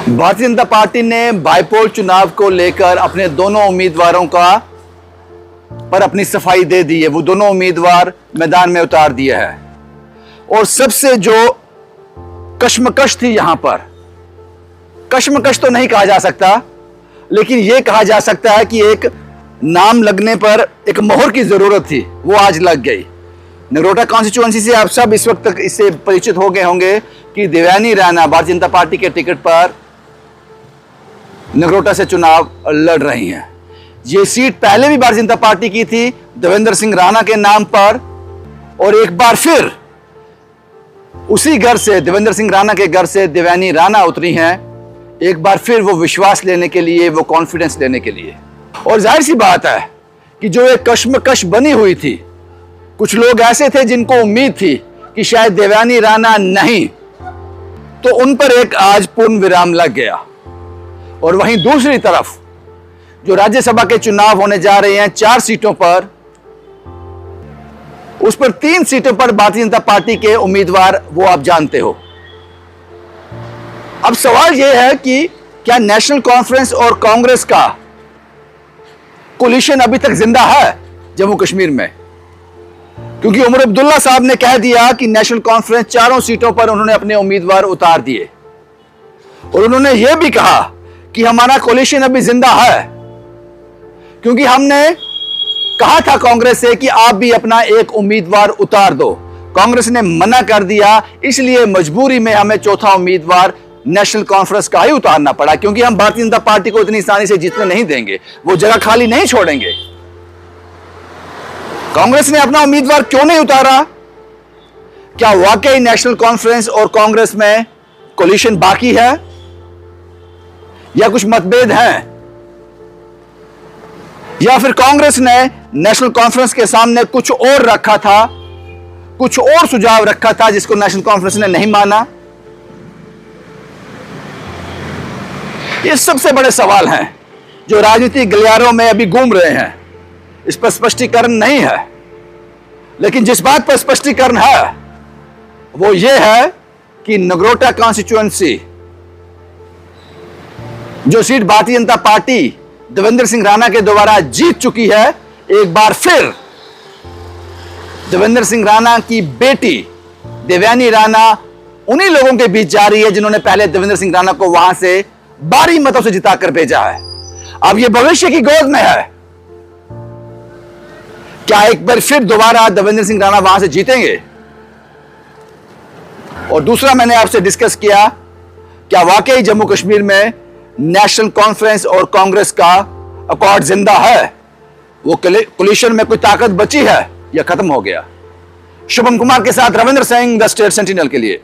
Bharatiya Janata party ने bypoll चुनाव को लेकर अपने दोनों उम्मीदवारों पर अपनी सफाई दे दी है। वो दोनों उम्मीदवार मैदान में उतार दिए हैं और सबसे जो कश्मकश थी यहां पर, कश्मकश तो नहीं कहा जा सकता, लेकिन यह कहा जा सकता है कि एक नाम लगने पर एक मोहर की जरूरत थी, वो आज लग गई। नगरोटा कॉन्स्टिट्यूएंसी से आप सब इस वक्त तक इससे परिचित हो गए होंगे कि देवयानी राणा भारतीय जनता पार्टी के टिकट पर नगरोटा से चुनाव लड़ रही हैं। ये सीट पहले भी भारतीय जनता पार्टी की थी देवेंद्र सिंह राणा के नाम पर, और एक बार फिर उसी घर से, देवेंद्र सिंह राणा के घर से देवयानी राणा उतरी हैं, एक बार फिर वो विश्वास लेने के लिए, वो कॉन्फिडेंस लेने के लिए। और जाहिर सी बात है कि जो एक कश्मकश बनी हुई थी, कुछ लोग ऐसे थे जिनको उम्मीद थी कि शायद देवयानी राणा नहीं, तो उन पर एक आज पूर्ण विराम लग गया। और वहीं दूसरी तरफ जो राज्यसभा के चुनाव होने जा रहे हैं 4 सीटों पर, उस पर 3 सीटों पर भारतीय जनता पार्टी के उम्मीदवार वो आप जानते हो। अब सवाल यह है कि क्या नेशनल कॉन्फ्रेंस और कांग्रेस का कोलिशन अभी तक जिंदा है जम्मू कश्मीर में? क्योंकि उमर अब्दुल्ला साहब ने कह दिया कि नेशनल कॉन्फ्रेंस 4 सीटों पर उन्होंने अपने उम्मीदवार उतार दिए, और उन्होंने यह भी कहा कि हमारा कोलिशन अभी जिंदा है, क्योंकि हमने कहा था कांग्रेस से कि आप भी अपना एक उम्मीदवार उतार दो। कांग्रेस ने मना कर दिया, इसलिए मजबूरी में हमें चौथा उम्मीदवार नेशनल कॉन्फ्रेंस का ही उतारना पड़ा, क्योंकि हम भारतीय जनता पार्टी को इतनी आसानी से जीतने नहीं देंगे, वो जगह खाली नहीं छोड़ेंगे। कांग्रेस ने अपना उम्मीदवार क्यों नहीं उतारा? क्या वाकई नेशनल कॉन्फ्रेंस और कांग्रेस में कोलिशन बाकी है, या कुछ मतभेद हैं, या फिर कांग्रेस ने नेशनल कॉन्फ्रेंस के सामने कुछ और रखा था, कुछ और सुझाव रखा था जिसको नेशनल कॉन्फ्रेंस ने नहीं माना? ये सबसे बड़े सवाल हैं जो राजनीतिक गलियारों में अभी घूम रहे हैं। इस पर स्पष्टीकरण नहीं है, लेकिन जिस बात पर स्पष्टीकरण है वो ये है कि नगरोटा कॉन्स्टिट्यूएंसी, जो सीट भारतीय जनता पार्टी देवेंद्र सिंह राणा के द्वारा जीत चुकी है, एक बार फिर देवेंद्र सिंह राणा की बेटी देवयानी राणा उन्हीं लोगों के बीच जा रही है जिन्होंने पहले देवेंद्र सिंह राणा को वहां से भारी मतों से जिताकर भेजा है। अब यह भविष्य की गोद में है। क्या एक बार फिर दोबारा देवेंद्र सिंह राणा वहां से जीतेंगे? और दूसरा, मैंने आपसे डिस्कस किया, क्या वाकई जम्मू कश्मीर में नेशनल कॉन्फ्रेंस और कांग्रेस का अकॉर्ड जिंदा है? वो कोलिशन में कोई ताकत बची है या खत्म हो गया? शुभम कुमार के साथ Ravindra Singh, the state sentinel के लिए।